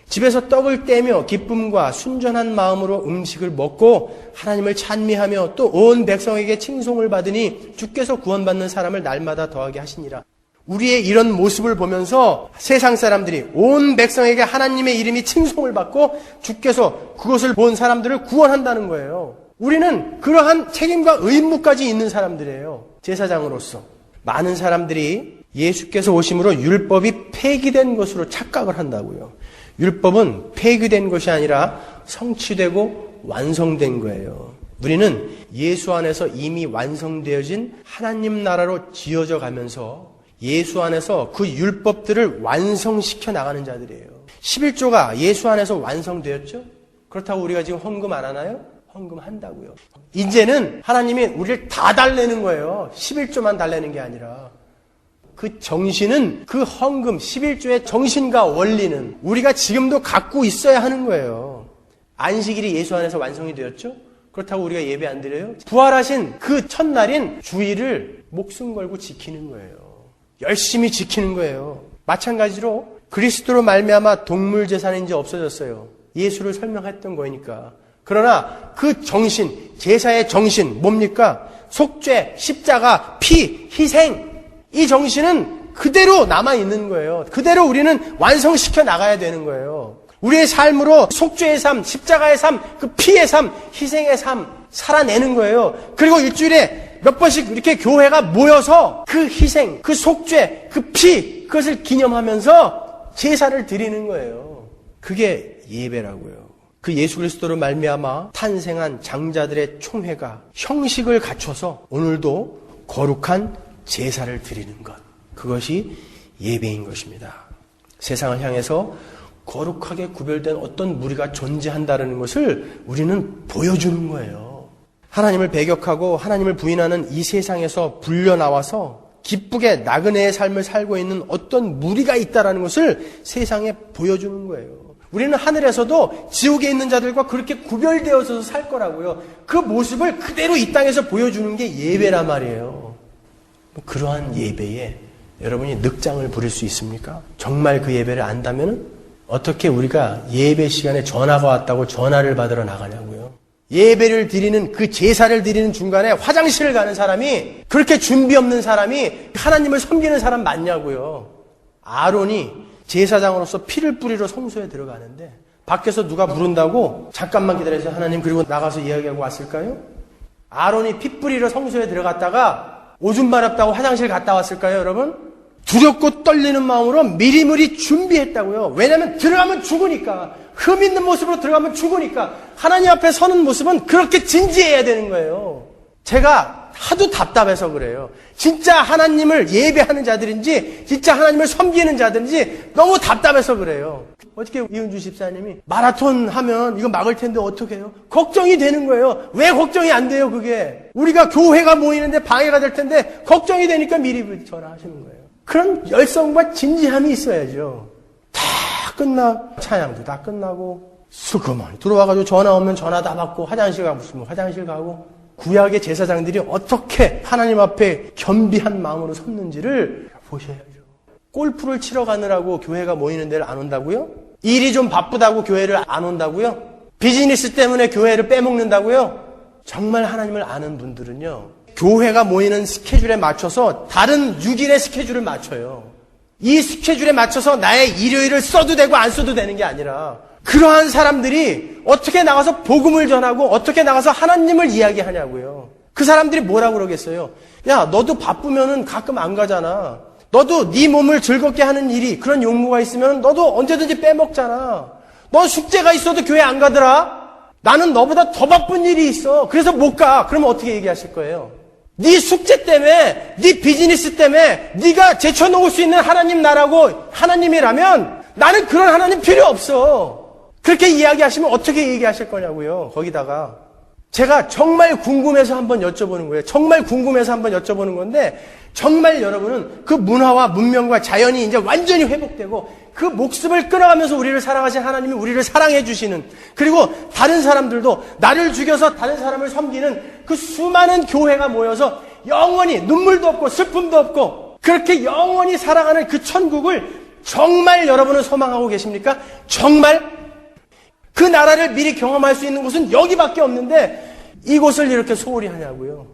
집에서 떡을 떼며 기쁨과 순전한 마음으로 음식을 먹고 하나님을 찬미하며 또 온 백성에게 칭송을 받으니 주께서 구원받는 사람을 날마다 더하게 하시니라. 우리의 이런 모습을 보면서 세상 사람들이 온 백성에게 하나님의 이름이 칭송을 받고 주께서 그것을 본 사람들을 구원한다는 거예요. 우리는 그러한 책임과 의무까지 있는 사람들이에요. 제사장으로서. 많은 사람들이 예수께서 오심으로 율법이 폐기된 것으로 착각을 한다고요. 율법은 폐기된 것이 아니라 성취되고 완성된 거예요. 우리는 예수 안에서 이미 완성되어진 하나님 나라로 지어져 가면서 예수 안에서 그 율법들을 완성시켜 나가는 자들이에요. 11조가 예수 안에서 완성되었죠? 그렇다고 우리가 지금 헌금 안 하나요? 헌금한다고요. 이제는 하나님이 우리를 다 달래는 거예요. 11조만 달래는 게 아니라. 그 정신은, 그 헌금 11조의 정신과 원리는 우리가 지금도 갖고 있어야 하는 거예요. 안식일이 예수 안에서 완성이 되었죠? 그렇다고 우리가 예배 안 드려요? 부활하신 그 첫날인 주일을 목숨 걸고 지키는 거예요. 열심히 지키는 거예요. 마찬가지로 그리스도로 말미암아 동물 제사는 이제 없어졌어요. 예수를 설명했던 거니까. 그러나 그 정신, 제사의 정신 뭡니까? 속죄, 십자가, 피, 희생, 이 정신은 그대로 남아있는 거예요. 그대로 우리는 완성시켜 나가야 되는 거예요. 우리의 삶으로 속죄의 삶, 십자가의 삶, 그 피의 삶, 희생의 삶 살아내는 거예요. 그리고 일주일에 몇 번씩 이렇게 교회가 모여서 그 희생, 그 속죄, 그 피, 그것을 기념하면서 제사를 드리는 거예요. 그게 예배라고요. 그 예수 그리스도로 말미암아 탄생한 장자들의 총회가 형식을 갖춰서 오늘도 거룩한 제사를 드리는 것, 그것이 예배인 것입니다. 세상을 향해서 거룩하게 구별된 어떤 무리가 존재한다는 것을 우리는 보여주는 거예요. 하나님을 배격하고 하나님을 부인하는 이 세상에서 불려나와서 기쁘게 나그네의 삶을 살고 있는 어떤 무리가 있다는 것을 세상에 보여주는 거예요. 우리는 하늘에서도 지옥에 있는 자들과 그렇게 구별되어서 살 거라고요. 그 모습을 그대로 이 땅에서 보여주는 게 예배란 말이에요. 그러한 예배에 여러분이 늑장을 부릴 수 있습니까? 정말 그 예배를 안다면 어떻게 우리가 예배 시간에 전화가 왔다고 전화를 받으러 나가냐고요. 예배를 드리는 그 제사를 드리는 중간에 화장실을 가는 사람이, 그렇게 준비 없는 사람이 하나님을 섬기는 사람 맞냐고요. 아론이 제사장으로서 피를 뿌리러 성소에 들어가는데 밖에서 누가 부른다고 잠깐만 기다려서 하나님 그리고 나가서 이야기하고 왔을까요? 아론이 피 뿌리러 성소에 들어갔다가 오줌 마렵다고 화장실 갔다 왔을까요, 여러분? 두렵고 떨리는 마음으로 미리미리 준비했다고요. 왜냐하면 들어가면 죽으니까. 흠 있는 모습으로 들어가면 죽으니까. 하나님 앞에 서는 모습은 그렇게 진지해야 되는 거예요. 제가 하도 답답해서 그래요. 진짜 하나님을 예배하는 자들인지 진짜 하나님을 섬기는 자들인지 너무 답답해서 그래요. 어떻게 이은주 집사님이 마라톤 하면 이거 막을 텐데 어떻게 해요? 걱정이 되는 거예요. 왜 걱정이 안 돼요, 그게? 우리가 교회가 모이는데 방해가 될 텐데 걱정이 되니까 미리 전화하시는 거예요. 그런 열성과 진지함이 있어야죠. 다 찬양도 다 끝나고 슬그머니 들어와가지고 전화 오면 전화 다 받고 화장실 가고 싶으면 화장실 가고, 구약의 제사장들이 어떻게 하나님 앞에 겸비한 마음으로 섰는지를 보셔야죠. 골프를 치러 가느라고 교회가 모이는 데를 안 온다고요? 일이 좀 바쁘다고 교회를 안 온다고요? 비즈니스 때문에 교회를 빼먹는다고요? 정말 하나님을 아는 분들은요, 교회가 모이는 스케줄에 맞춰서 다른 6일의 스케줄을 맞춰요. 이 스케줄에 맞춰서 나의 일요일을 써도 되고 안 써도 되는 게 아니라 그러한 사람들이 어떻게 나가서 복음을 전하고 어떻게 나가서 하나님을 이야기하냐고요. 그 사람들이 뭐라고 그러겠어요? 야, 너도 바쁘면은 가끔 안 가잖아. 너도 네 몸을 즐겁게 하는 일이 그런 용무가 있으면 너도 언제든지 빼먹잖아. 너 숙제가 있어도 교회 안 가더라? 나는 너보다 더 바쁜 일이 있어. 그래서 못 가. 그러면 어떻게 얘기하실 거예요? 네 숙제 때문에, 네 비즈니스 때문에 네가 제쳐놓을 수 있는 하나님 나라고 하나님이라면 나는 그런 하나님 필요 없어. 그렇게 이야기하시면 어떻게 얘기하실 거냐고요. 거기다가 제가 정말 궁금해서 한번 여쭤보는 거예요. 정말 궁금해서 한번 여쭤보는 건데 정말 여러분은 그 문화와 문명과 자연이 이제 완전히 회복되고 그 목숨을 끊어가면서 우리를 사랑하신 하나님이 우리를 사랑해 주시는, 그리고 다른 사람들도 나를 죽여서 다른 사람을 섬기는 그 수많은 교회가 모여서 영원히 눈물도 없고 슬픔도 없고 그렇게 영원히 사랑하는 그 천국을 정말 여러분은 소망하고 계십니까? 정말? 그 나라를 미리 경험할 수 있는 곳은 여기밖에 없는데 이곳을 이렇게 소홀히 하냐고요.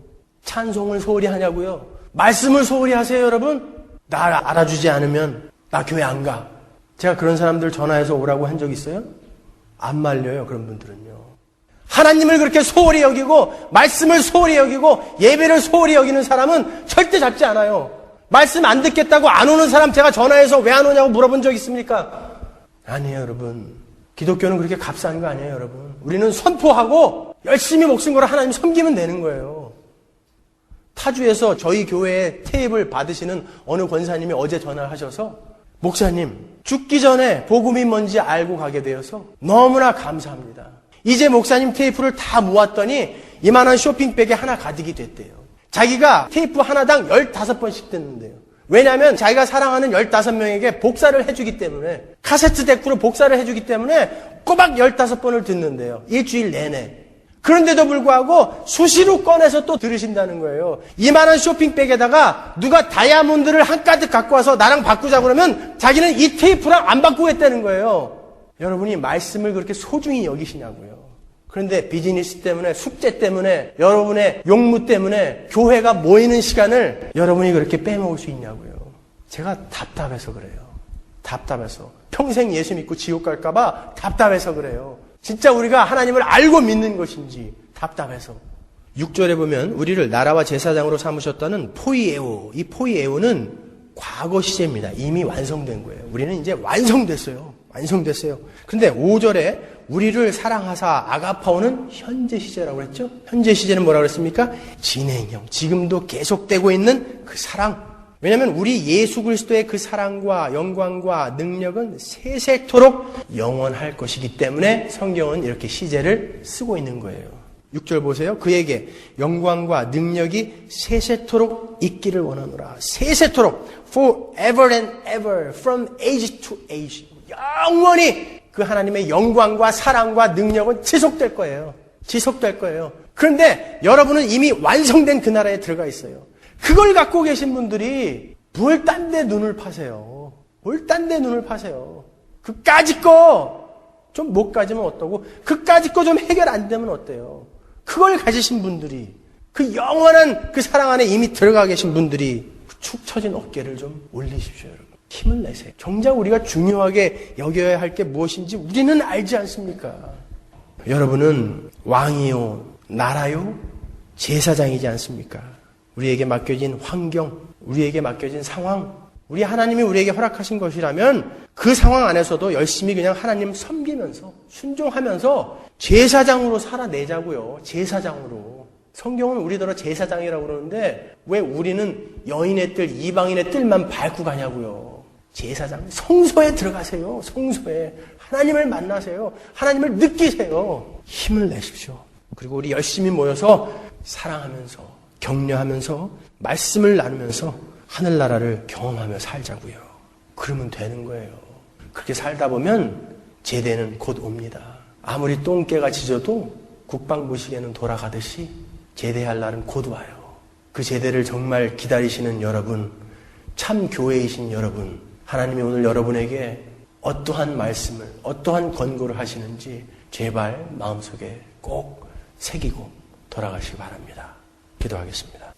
찬송을 소홀히 하냐고요. 말씀을 소홀히 하세요, 여러분. 날 알아주지 않으면 나 교회 안 가. 제가 그런 사람들 전화해서 오라고 한 적 있어요? 안 말려요, 그런 분들은요. 하나님을 그렇게 소홀히 여기고 말씀을 소홀히 여기고 예배를 소홀히 여기는 사람은 절대 잡지 않아요. 말씀 안 듣겠다고 안 오는 사람 제가 전화해서 왜 안 오냐고 물어본 적 있습니까? 아니에요, 여러분. 기독교는 그렇게 값싼 거 아니에요, 여러분. 우리는 선포하고 열심히 목숨 걸어 하나님 섬기면 되는 거예요. 타주에서 저희 교회에 테이프를 받으시는 어느 권사님이 어제 전화를 하셔서 목사님, 죽기 전에 복음이 뭔지 알고 가게 되어서 너무나 감사합니다. 이제 목사님 테이프를 다 모았더니 이만한 쇼핑백에 하나 가득이 됐대요. 자기가 테이프 하나당 15번씩 듣는데요. 왜냐하면 자기가 사랑하는 15명에게 복사를 해주기 때문에, 카세트 데크로 복사를 해주기 때문에 꼬박 15번을 듣는데요. 일주일 내내. 그런데도 불구하고 수시로 꺼내서 또 들으신다는 거예요. 이만한 쇼핑백에다가 누가 다이아몬드를 한가득 갖고 와서 나랑 바꾸자 그러면 자기는 이 테이프랑 안 바꾸겠다는 거예요. 여러분이 말씀을 그렇게 소중히 여기시냐고요. 그런데 비즈니스 때문에, 숙제 때문에, 여러분의 용무 때문에 교회가 모이는 시간을 여러분이 그렇게 빼먹을 수 있냐고요. 제가 답답해서 그래요. 답답해서. 평생 예수 믿고 지옥 갈까봐 답답해서 그래요. 진짜 우리가 하나님을 알고 믿는 것인지 답답해서. 6절에 보면 우리를 나라와 제사장으로 삼으셨다는 포이에오. 이 포이에오는 과거 시제입니다. 이미 완성된 거예요. 우리는 이제 완성됐어요. 완성됐어요. 그런데 5절에 우리를 사랑하사 아가파오는 현재 시제라고 했죠. 현재 시제는 뭐라고 그랬습니까? 진행형. 지금도 계속되고 있는 그 사랑. 왜냐하면 우리 예수 그리스도의 그 사랑과 영광과 능력은 세세토록 영원할 것이기 때문에 성경은 이렇게 시제를 쓰고 있는 거예요. 6절 보세요. 그에게 영광과 능력이 세세토록 있기를 원하노라. 세세토록, forever and ever, from age to age. 영원히 그 하나님의 영광과 사랑과 능력은 지속될 거예요. 지속될 거예요. 그런데 여러분은 이미 완성된 그 나라에 들어가 있어요. 그걸 갖고 계신 분들이 뭘 딴 데 눈을 파세요. 뭘 딴 데 눈을 파세요. 그까짓 거 좀 못 가지면 어떠고 그까짓 거 좀 해결 안 되면 어때요. 그걸 가지신 분들이, 그 영원한 그 사랑 안에 이미 들어가 계신 분들이 축 처진 어깨를 좀 올리십시오, 여러분. 힘을 내세요. 정작 우리가 중요하게 여겨야 할 게 무엇인지 우리는 알지 않습니까? 여러분은 왕이요, 나라요, 제사장이지 않습니까? 우리에게 맡겨진 환경, 우리에게 맡겨진 상황, 우리 하나님이 우리에게 허락하신 것이라면 그 상황 안에서도 열심히 그냥 하나님 섬기면서 순종하면서 제사장으로 살아내자고요. 제사장으로. 성경은 우리더러 제사장이라고 그러는데 왜 우리는 여인의 뜰, 이방인의 뜰만 밟고 가냐고요. 제사장, 성소에 들어가세요. 성소에. 하나님을 만나세요. 하나님을 느끼세요. 힘을 내십시오. 그리고 우리 열심히 모여서 사랑하면서, 격려하면서, 말씀을 나누면서 하늘나라를 경험하며 살자고요. 그러면 되는 거예요. 그렇게 살다 보면 제대는 곧 옵니다. 아무리 똥개가 짖어도 국방부시계는 돌아가듯이 제대할 날은 곧 와요. 그 제대를 정말 기다리시는 여러분, 참 교회이신 여러분, 하나님이 오늘 여러분에게 어떠한 말씀을, 어떠한 권고를 하시는지 제발 마음속에 꼭 새기고 돌아가시기 바랍니다. 기도하겠습니다.